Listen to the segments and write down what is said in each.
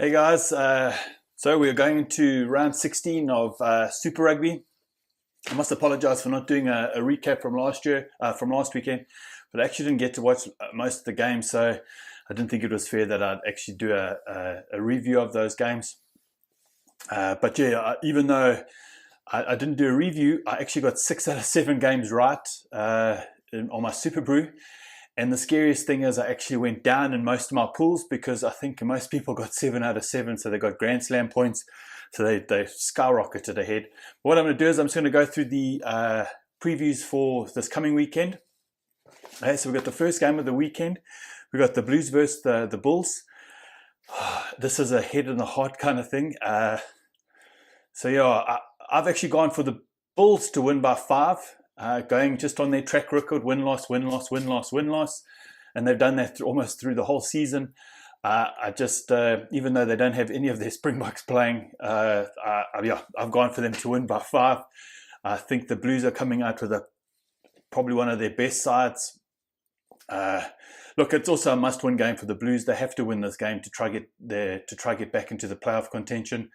Hey guys, so we're going into round 16 of Super Rugby. I must apologise for not doing a recap from last weekend, but I actually didn't get to watch most of the games, so I didn't think it was fair that I'd actually do a review of those games. But yeah, even though I didn't do a review, I actually got 6 out of 7 games right on my Super Brew. And the scariest thing is I actually went down in most of my pools because I think most people got 7 out of 7, so they got Grand Slam points, so they skyrocketed ahead. What I'm going to do is I'm just going to go through the previews for this coming weekend. Okay, so we've got the first game of the weekend. We've got the Blues versus the Bulls. This is a head and a heart kind of thing. So yeah, I've actually gone for the Bulls to win by 5. Going just on their track record, win-loss, win-loss, win-loss, win-loss. And they've done that almost through the whole season. Even though they don't have any of their Springboks playing, I've gone for them to win by 5. I think the Blues are coming out with probably one of their best sides. Look, it's also a must-win game for the Blues. They have to win this game to try get back into the playoff contention.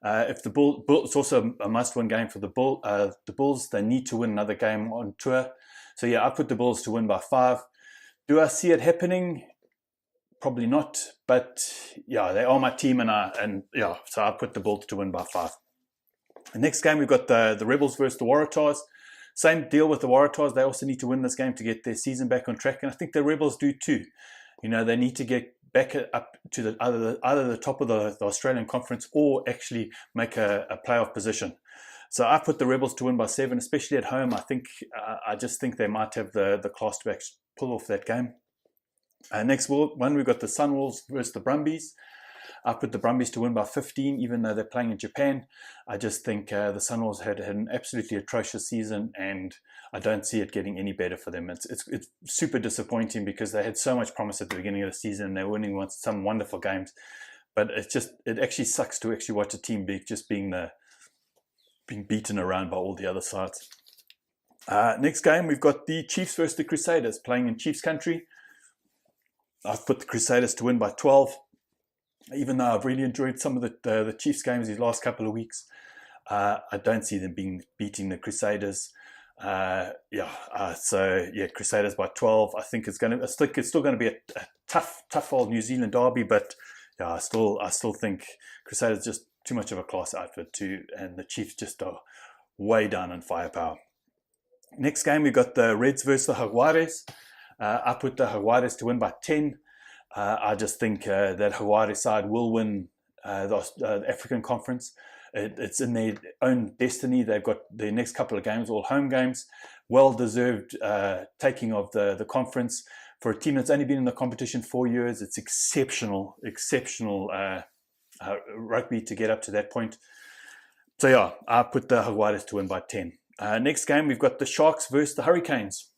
If the Bulls, it's also a must-win game for the Bulls. They need to win another game on tour. So yeah, I put the Bulls to win by 5. Do I see it happening? Probably not. But yeah, they are my team, so I put the Bulls to win by 5. The next game we've got the Rebels versus the Waratahs. Same deal with the Waratahs. They also need to win this game to get their season back on track, and I think the Rebels do too. You know, they need to get back up to either the top of the Australian Conference or actually make a playoff position. So I put the Rebels to win by 7, especially at home. I just think they might have the class to actually pull off that game. Next one, we've got the Sunwolves versus the Brumbies. I put the Brumbies to win by 15, even though they're playing in Japan. I just think the Sunwolves had an absolutely atrocious season, and I don't see it getting any better for them. It's super disappointing because they had so much promise at the beginning of the season, and they're winning some wonderful games. But it actually sucks to actually watch a team being beaten around by all the other sides. Next game, we've got the Chiefs versus the Crusaders playing in Chiefs country. I've put the Crusaders to win by 12. Even though I've really enjoyed some of the Chiefs games these last couple of weeks, I don't see them beating the Crusaders. Crusaders by 12. I think it's still going to be a tough old New Zealand derby, but yeah, I still think Crusaders just too much of a class outfit too, and the Chiefs just are way down in firepower. Next game, we've got the Reds versus the Jaguares. I put the Jaguares to win by 10. I just think that Hawaii side will win the African Conference. It's in their own destiny. They've got their next couple of games, all home games. Well-deserved taking of the conference. For a team that's only been in the competition 4 years, it's exceptional rugby to get up to that point. So yeah, I put the Jaguares to win by 10. Next game, we've got the Sharks versus the Hurricanes.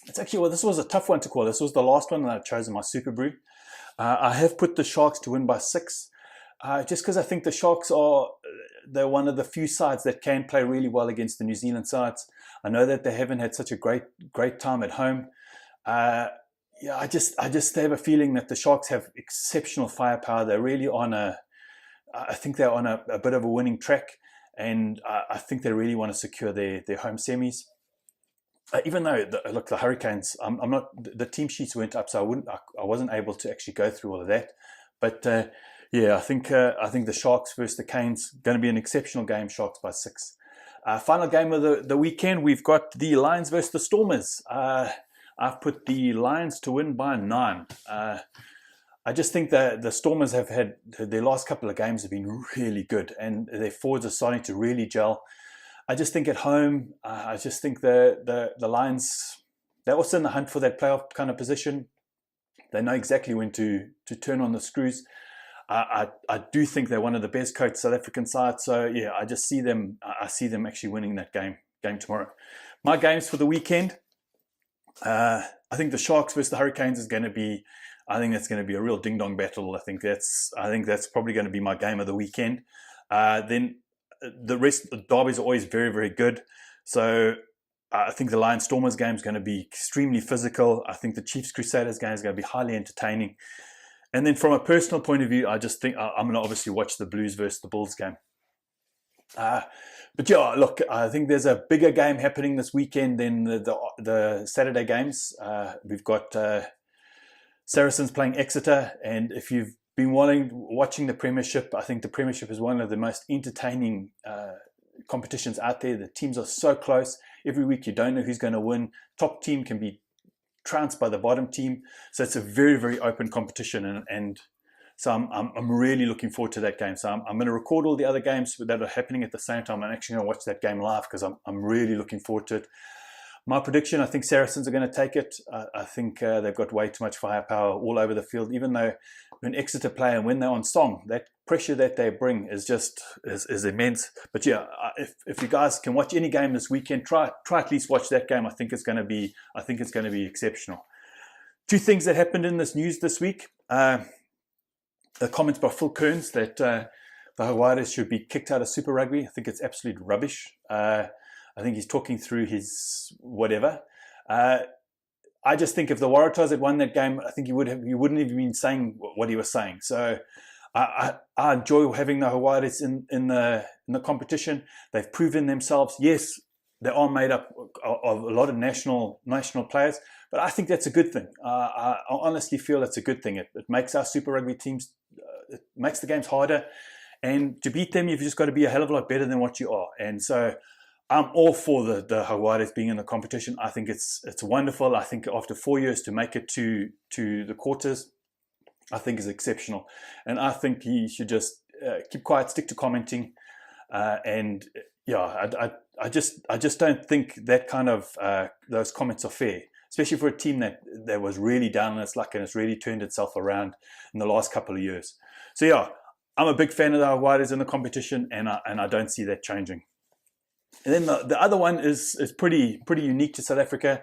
It's actually, this was a tough one to call. This was the last one that I chose in my Super Brew. I have put the Sharks to win by 6, just because I think the Sharks they're one of the few sides that can play really well against the New Zealand sides. I know that they haven't had such a great time at home. I just have a feeling that the Sharks have exceptional firepower. They're really I think they're on a bit of a winning track, and I think they really want to secure their home semis. Even though the Hurricanes, I'm not. The team sheets went up, so I wasn't able to actually go through all of that. But I think the Sharks versus the Canes going to be an exceptional game. Sharks by 6. Final game of the weekend, we've got the Lions versus the Stormers. I've put the Lions to win by 9. I just think that the Stormers have had their last couple of games have been really good, and their forwards are starting to really gel. I just think at home, I just think the Lions, they're also in the hunt for that playoff kind of position. They know exactly when to turn on the screws. I do think they're one of the best coached South African sides. So yeah, I see them actually winning that game tomorrow. My games for the weekend, I think the Sharks versus the Hurricanes is going to be. I think that's going to be a real ding-dong battle. I think that's probably going to be my game of the weekend. Then the rest, the derbies are always very, very good. So I think the Lions Stormers game is going to be extremely physical. I think the Chiefs Crusaders game is going to be highly entertaining. And then from a personal point of view, I just think I'm going to obviously watch the Blues versus the Bulls game. But yeah, look, I think there's a bigger game happening this weekend than the Saturday games. We've got Saracens playing Exeter, and if you've been watching the Premiership, I think the Premiership is one of the most entertaining competitions out there. The teams are so close. Every week you don't know who's going to win. Top team can be trounced by the bottom team. So it's a very, very open competition, and so I'm really looking forward to that game. So I'm going to record all the other games that are happening at the same time. I'm actually going to watch that game live because I'm really looking forward to it. My prediction, I think Saracens are going to take it. I think they've got way too much firepower all over the field, even though when Exeter play and when they're on song, that pressure that they bring is just is immense. But yeah, if you guys can watch any game this weekend, try at least watch that game. I think it's going to be exceptional. Two things that happened in this news this week. The comments by Phil Kearns that the Jaguares should be kicked out of Super Rugby. I think it's absolute rubbish. I think he's talking through his whatever. I just think if the Waratahs had won that game, I think he wouldn't have been saying what he was saying. So I enjoy having the Jaguares in the competition. They've proven themselves. Yes, they are made up of a lot of national players, but I think that's a good thing. I honestly feel it's a good thing. It makes our Super Rugby teams, it makes the games harder, and to beat them, you've just got to be a hell of a lot better than what you are. And so I'm all for the Jaguares being in the competition. I think it's wonderful. I think after 4 years to make it to the quarters, I think is exceptional. And I think he should just keep quiet, stick to commenting, and yeah, I just don't think that kind of those comments are fair, especially for a team that was really down on its luck and it's really turned itself around in the last couple of years. So yeah, I'm a big fan of the Jaguares in the competition, and I don't see that changing. And then the other one is pretty unique to South Africa.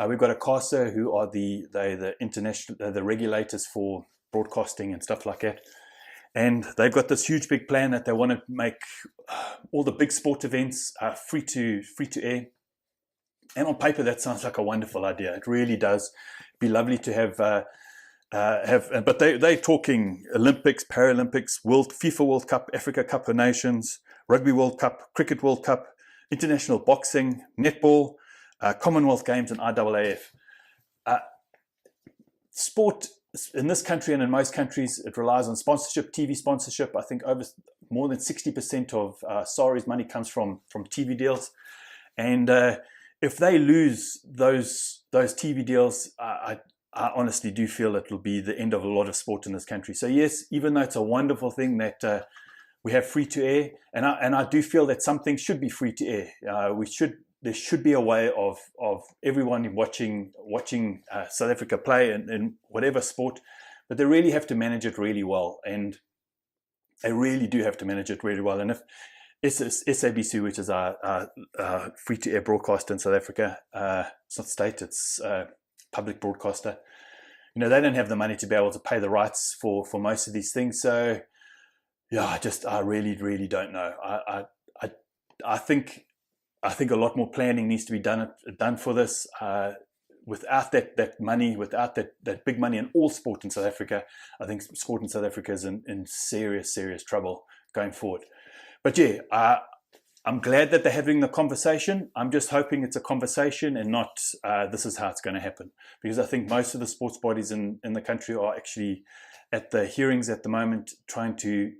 We've got ICASA, who are the international the regulators for broadcasting and stuff like that. And they've got this huge big plan that they want to make all the big sport events free to air. And on paper, that sounds like a wonderful idea. It really does. It'd be lovely to have. But they're talking Olympics, Paralympics, FIFA World Cup, Africa Cup of Nations, Rugby World Cup, Cricket World Cup, international boxing, netball, Commonwealth Games, and IAAF. Sport in this country and in most countries, it relies on sponsorship, TV sponsorship. I think over more than 60% of SARI's money comes from TV deals. And if they lose those TV deals, I honestly do feel it will be the end of a lot of sport in this country. So yes, even though it's a wonderful thing that we have free to air, and I do feel that some things should be free to air. There should be a way of everyone watching South Africa play in whatever sport, but they really have to manage it really well, and they really do have to manage it really well. And if SABC, which is our free to air broadcaster in South Africa, it's not state, it's public broadcaster, they don't have the money to be able to pay the rights for most of these things. So yeah, I really don't know. I think a lot more planning needs to be done for this. Without that money, without that big money in all sport in South Africa, I think sport in South Africa is in serious trouble going forward. But yeah, I'm glad that they're having the conversation. I'm just hoping it's a conversation and not this is how it's going to happen. Because I think most of the sports bodies in the country are actually at the hearings at the moment trying to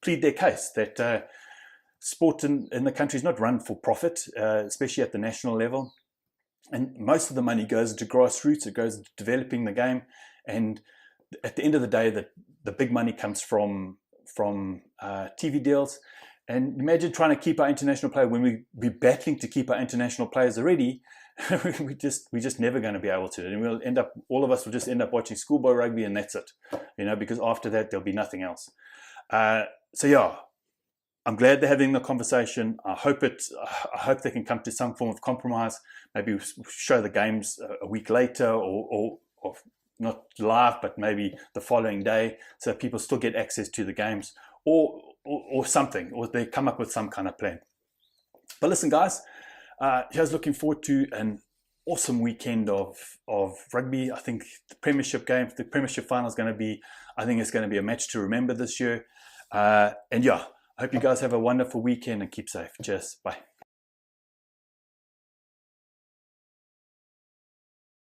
plead their case that sport in the country is not run for profit, especially at the national level. And most of the money goes into grassroots. It goes into developing the game. And at the end of the day, the big money comes from TV deals. And imagine trying to keep our international players when we're battling to keep our international players already. we're just never going to be able to. And all of us will just end up watching schoolboy rugby, and that's it. Because after that there'll be nothing else. So yeah, I'm glad they're having the conversation. I hope they can come to some form of compromise. Maybe show the games a week later, or not live, but maybe the following day, so people still get access to the games, or something, or they come up with some kind of plan. But listen, guys, here's looking forward to an awesome weekend of rugby. I think the Premiership game, the Premiership final is going to be, I think it's going to be a match to remember this year. And yeah, I hope you guys have a wonderful weekend and keep safe. Cheers. Bye.